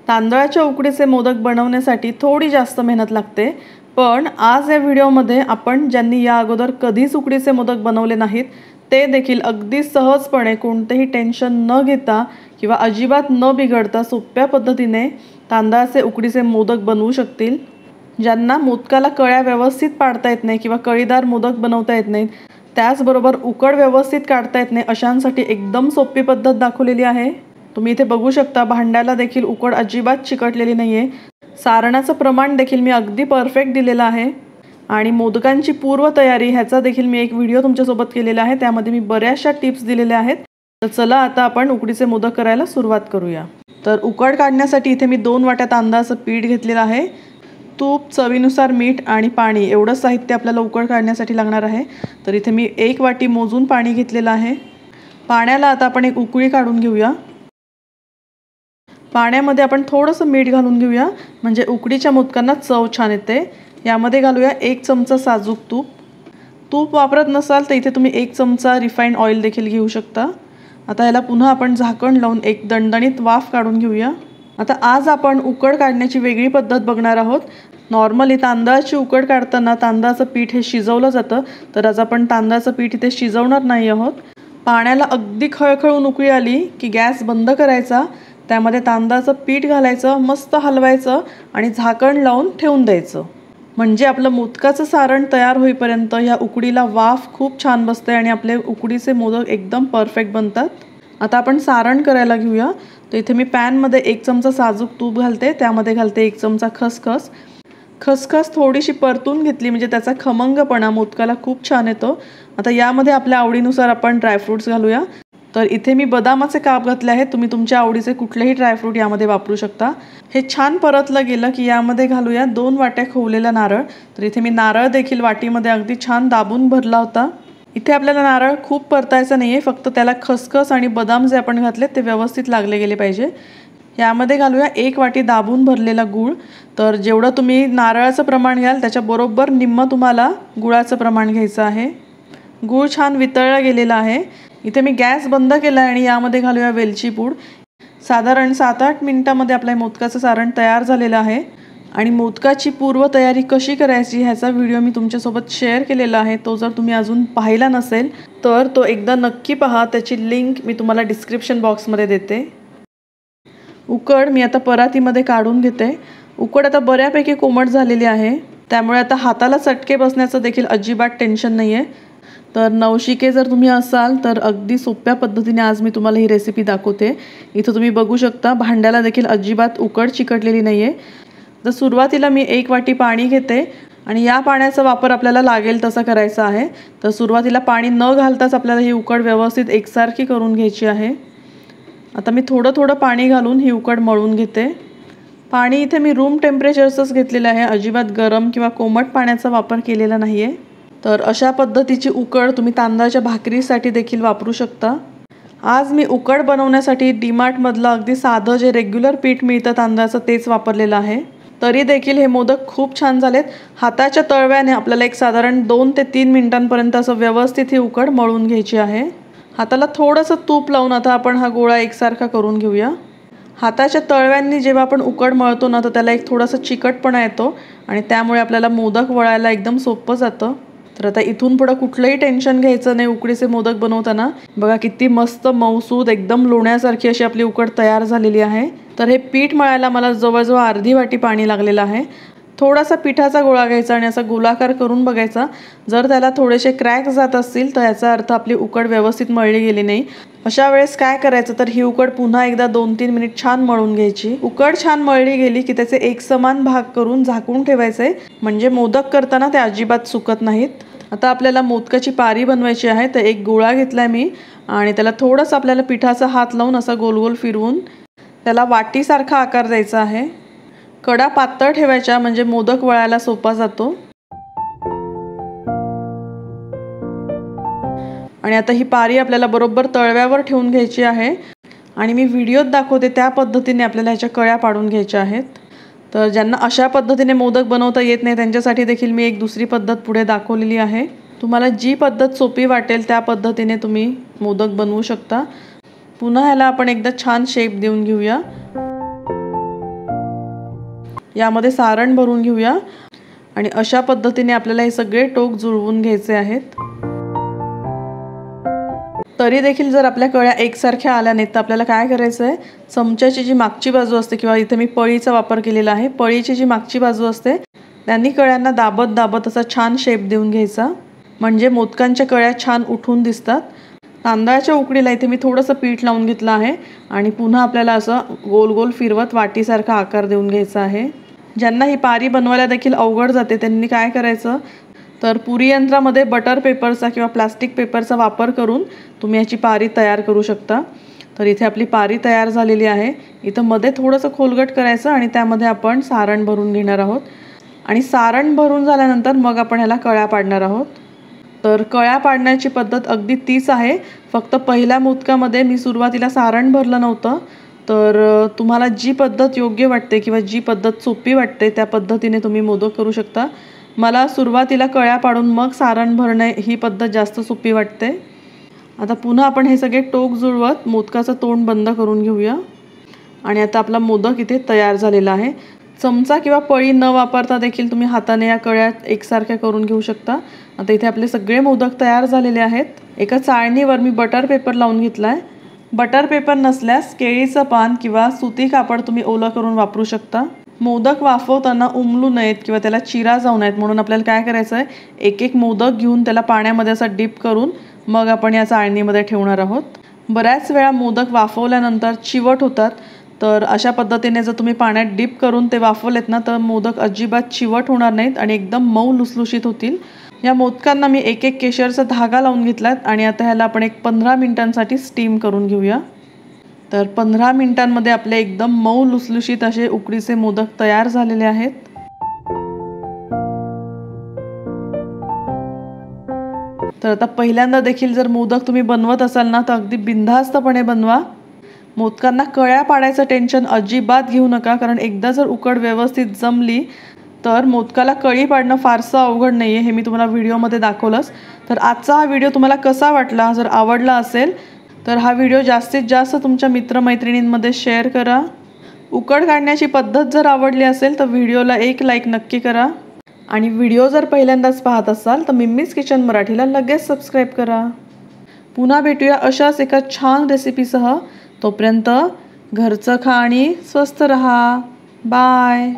तांदळाच्या उकडीचे मोदक बनवण्यासाठी थोडी जास्त मेहनत लागते, पण आज या व्हिडिओमध्ये आपण ज्यांनी या अगोदर कधीच उकडीचे मोदक बनवले नाहीत ते देखील अगदी सहजपणे कोणतेही टेन्शन न घेता किंवा अजिबात न बिघडता सोप्या पद्धतीने तांदळाचे उकडीचे मोदक बनवू शकतील। ज्यांना मोदकाला कळ्या व्यवस्थित पाडता येत नाही किंवा कळीदार मोदक बनवता येत नाहीत, त्याचबरोबर उकड व्यवस्थित काढता येत नाही अशांसाठी एकदम सोपी पद्धत दाखवलेली आहे। तुम्ही इथे बघू शकता, भांड्याला देखील उकड अजिबात चिकटलेली नाहीये। सारणाचं प्रमाण देखील मी अगदी परफेक्ट दिलेलं आहे आणि मोदकांची पूर्व तयारी ह्याचा देखील मी एक व्हिडिओ तुमच्यासोबत केलेला आहे, त्यामध्ये मी बऱ्याचशा टिप्स दिलेल्या आहेत। तर चला आता आपण उकडीचे मोदक करायला सुरुवात करूया। तर उकड काढण्यासाठी इथे मी 2 वाट्या तांदळाचं पीठ घेतलेलं आहे। तूप, चवीनुसार मीठ आणि पाणी एवढं साहित्य आपल्याला उकड काढण्यासाठी लागणार आहे। तर इथे मी 1 वाटी मोजून पाणी घेतलेलं आहे। पाण्याला आता आपण एक उकळी काढून घेऊया। पाण्यामध्ये आपण थोडंसं मीठ घालून घेऊया, म्हणजे उकडीच्या मोदकांना चव छान येते। यामध्ये घालूया 1 चमचा साजूक तूप। तूप वापरत नसाल तर इथे तुम्ही 1 चमचा रिफाइंड ऑइल देखील घेऊ शकता। आता याला पुन्हा आपण झाकण लावून एक दणदणीत वाफ काढून घेऊया। आता आज आपण उकड काढण्याची वेगळी पद्धत बघणार आहोत। नॉर्मली तांदळाची उकड काढताना तांदळाचं पीठ हे शिजवलं जातं, तर आज आपण तांदळाचं पीठ इथे शिजवणार नाही आहोत। पाण्याला अगदी खळखळून उकळी आली की गॅस बंद करायचा, त्यामध्ये तांदळाचं पीठ घालायचं, मस्त हलवायचं आणि झाकण लावून ठेवून द्यायचं। म्हणजे आपलं मोदकाचं सारण तयार होईपर्यंत या उकडीला वाफ खूप छान बसते आणि आपले उकडीचे मोदक एकदम परफेक्ट बनतात। आता आपण सारण करायला घेऊया। तर इथे मी पॅनमध्ये 1 चमचा साजूक तूप घालते, त्यामध्ये घालते 1 चमचा खसखस। खसखस थोडीशी परतून घेतली म्हणजे त्याचा खमंगपणा मोदकाला खूप छान येतो। आता यामध्ये आपल्या आवडीनुसार आपण ड्रायफ्रूट्स घालूया। तर इथे मी बदामाचे काप घातले आहेत, तुम्ही तुमच्या आवडीचे कुठलेही ड्रायफ्रूट यामध्ये वापरू शकता। हे छान परतलं गेलं की यामध्ये घालूया 2 वाट्या खोवलेला नारळ। तर इथे मी नारळ देखील वाटीमध्ये अगदी छान दाबून भरला होता। इथे आपल्याला नारळ खूप परतायचा नाहीये, फक्त त्याला खसखस आणि बदाम जे आपण घातले ते व्यवस्थित लागले गेले पाहिजे। यामध्ये घालूया 1 वाटी दाबून भरलेला गूळ। तर जेवढं तुम्ही नारळाचं प्रमाण घ्याल त्याच्या बरोबर निम्म तुम्हाला गुळाचं प्रमाण घ्यायचं आहे। गूळ छान वितळला गेलेला आहे। इथे मी गॅस बंद केला आणि यामध्ये घालूया वेलची पूड। साधारण 7-8 मिनिटांमध्ये आपल्या मोदकाचं सारण तयार झालेलं आहे आणि मोदकाची पूर्व तयारी कशी करायची ह्याचा व्हिडिओ मी तुमच्यासोबत शेअर केलेला आहे। तो जर तुम्ही अजून पाहिला नसेल तर तो एकदा नक्की पहा, त्याची लिंक मी तुम्हाला डिस्क्रिप्शन बॉक्समध्ये देते। उकड मी आता परातीमध्ये काढून घेते। उकड आता बऱ्यापैकी कोमट झालेली आहे, त्यामुळे आता हाताला चटके बसण्याचं देखील अजिबात टेन्शन नाही आहे। तर नवशिके जर तुम्ही असाल तर अगदी सोप्या पद्धतीने आज मी तुम्हाला ही रेसिपी दाखवते। इथं तुम्ही बघू शकता, भांड्याला देखील अजिबात उकड चिकटलेली नाही आहे। तर सुरुवातीला मी 1 वाटी पाणी घेते आणि या पाण्याचा वापर आपल्याला लागेल तसा करायचा आहे। तर सुरुवातीला पाणी न घालताच आपल्याला ही उकड व्यवस्थित एकसारखी करून घ्यायची आहे। आता मी थोडं थोडं पाणी घालून ही उकड मळून घेते। पाणी इथे मी रूम टेम्परेचरचंच घेतलेलं आहे, अजिबात गरम किंवा कोमट पाण्याचा वापर केलेला नाही आहे। तर अशा पद्धतीची उकड तुम्ही तांदळाच्या भाकरीसाठी देखील वापरू शकता। आज मी उकड बनवण्यासाठी डीमार्टमधलं अगदी साधं जे रेग्युलर पीठ मिळतं तांदळाचं तेच वापरलेलं आहे। तरी देखील हे मोदक खूप छान झालेत। हाताच्या तळव्याने आपल्याला एक साधारण 2 ते 3 मिनिटांपर्यंत असं व्यवस्थित ही उकड मळून घ्यायची आहे। हाताला थोडंसं तूप लावून आता आपण हा गोळा एकसारखा करून घेऊया। हाताच्या तळव्यांनी जेव्हा आपण उकड मळतो ना, तर त्याला एक थोडासा चिकटपणा येतो आणि त्यामुळे आपल्याला मोदक वळायला एकदम सोपं जातं। तर आता इथून पुढे कुठलंही टेन्शन घ्यायचं नाही उकडीचे मोदक बनवताना। बघा किती मस्त मऊसूद एकदम लोण्यासारखी अशी आपली उकड तयार झालेली आहे। तर हे पीठ मळायला मला जवळजवळ अर्धी वाटी पाणी लागलेलं आहे। थोडासा पिठाचा गोळा घ्यायचा आणि असा गोलाकार करून बघायचा। जर त्याला थोडेसे क्रॅक जात असतील तर याचा अर्थ आपली उकड व्यवस्थित मळली गेली नाही। अशा वेळेस काय करायचं, तर ही उकड पुन्हा एकदा 2-3 मिनिट छान मळून घ्यायची। उकड छान मळली गेली की त्याचे एकसमान भाग करून झाकून ठेवायचे, म्हणजे मोदक करताना ते अजिबात सुकत नाहीत। आता आपल्याला मोदकाची पारी बनवायची आहे। तर एक गोळा घेतलाय मी आणि त्याला थोडंसं आपल्याला पिठाचा हात लावून असा गोल गोल फिरवून त्याला वाटीसारखा आकार द्यायचा आहे। कडा पातळ ठेवायच्या म्हणजे मोदक वळायला सोपा जातो। आणि आता ही पारी आपल्याला बरोबर तळव्यावर ठेवून घ्यायची आहे आणि मी व्हिडिओत दाखवते त्या पद्धतीने आपल्याला ह्याच्या कळ्या पाडून घ्यायच्या आहेत। तर ज्यांना अशा पद्धतीने मोदक बनवता येत नाही त्यांच्यासाठी देखील मी एक दुसरी पद्धत पुढे दाखवलेली आहे। तुम्हाला जी पद्धत सोपी वाटेल त्या पद्धतीने तुम्ही मोदक बनवू शकता। पुन्हा ह्याला आपण एकदा छान शेप देऊन घेऊया। यामध्ये सारण भरून घेऊया आणि अशा पद्धतीने आपल्याला हे सगळे टोक जुळवून घ्यायचे आहेत। तरी देखील जर आपल्या कळ्या एकसारख्या आल्या नाहीत तर आपल्याला काय करायचं आहे, चमच्याची जी मागची बाजू असते किंवा इथे मी पळीचा वापर केलेला आहे, पळीची जी मागची बाजू असते त्यांनी कळ्यांना दाबत दाबत असा छान शेप देऊन घ्यायचा, म्हणजे मोदकांच्या कळ्या छान उठून दिसतात। तांदळाच्या उकडीला इथे मी थोडंसं पीठ लावून घेतलं आहे आणि पुन्हा आपल्याला असं गोल गोल फिरवत वाटीसारखा आकार देऊन घ्यायचा आहे। ज्यांना ही पारी बनवायला देखील अवघड जाते त्यांनी काय करायचं, तर पुरी यंत्रामध्ये बटर पेपरचा किंवा प्लास्टिक पेपरचा वापर करून तुम्ही याची पारी तयार करू शकता। तर इथे आपली पारी तयार झालेली आहे। इथं मध्ये थोडंसं खोलगट करायचं आणि त्यामध्ये आपण सारण भरून घेणार आहोत आणि सारण भरून झाल्यानंतर मग आपण ह्याला कळ्या पाडणार आहोत। तर कळ्या पाडण्याची पद्धत अगदी तीच आहे, फक्त पहिल्या मोदकामध्ये मी सुरुवातीला सारण भरलं नव्हतं। तर तुम्हाला जी पद्धत योग्य वाटते किंवा जी पद्धत सोपी वाटते त्या पद्धतीने तुम्ही मोदक करू शकता। मला सुरुवातीला कळ्या पाडून मग सारण भरणे ही पद्धत जास्त सोपी वाटते। आता पुन्हा आपण हे सगळे टोक जुळवत मोदकाचं तोंड बंद करून घेऊया आणि आता आपला मोदक इथे तयार झालेला आहे। चमचा किंवा पळी न वापरता देखील तुम्ही हाताने या कळ्या एकसारख्या करून घेऊ शकता। आता इथे आपले सगळे मोदक तयार झालेले आहेत। एका चाळणीवर मी बटर पेपर लावून घेतला आहे। बटर पेपर नसल्यास केळीचं पान किंवा सुती कापड तुम्ही ओलं करून वापरू शकता। मोदक वाफवताना उमलू नयेत किंवा त्याला चिरा जाऊ नयेत म्हणून आपल्याला काय करायचं आहे, एक एक मोदक घेऊन त्याला पाण्यामध्ये असा डिप करून मग आपण या चाळणीमध्ये ठेवणार आहोत। बऱ्याच वेळा मोदक वाफवल्यानंतर चिवट होतात, तर अशा पद्धतीने जर तुम्ही पाण्यात डिप करून ते वाफवलेत ना तर मोदक अजिबात चिवट होणार नाहीत आणि एकदम मऊ लुसलुशीत होतील। या मोदकांना मी एक एक केशरचा धागा लावून घेतलाय आणि आता ह्याला आपण एक 15 मिनिटांसाठी स्टीम करून घेऊया। तर 15 मिनिटांमध्ये आपले एकदम मऊ लुसलुशीत असे उकडीचे मोदक तयार झालेले आहेत। तर आता पहिल्यांदा देखील जर मोदक तुम्ही बनवत असाल ना तर अगदी बिनधास्तपणे बनवा। मोदकांना कळ्या पाडायचं टेन्शन अजिबात घेऊ नका, कारण एकदा जर उकड व्यवस्थित जमली तर मोदकाला कळी पाडणं फारसं अवघड नाही आहे, हे मी तुम्हाला व्हिडिओमध्ये दाखवलंच। तर आजचा हा व्हिडिओ तुम्हाला कसा वाटला, जर आवडला असेल तर हा व्हिडिओ जास्तीत जास्त तुमच्या मित्रमैत्रिणींमध्ये शेअर करा। उकड काढण्याची पद्धत जर आवडली असेल तर व्हिडिओला एक लाईक नक्की करा आणि व्हिडिओ जर पहिल्यांदाच पाहत असाल तर मिम्मीज किचन मराठीला लगेच सबस्क्राईब करा। पुन्हा भेटूया अशाच एका छान रेसिपीसह। तोपर्यंत घरचं खा आणि स्वस्थ रहा। बाय।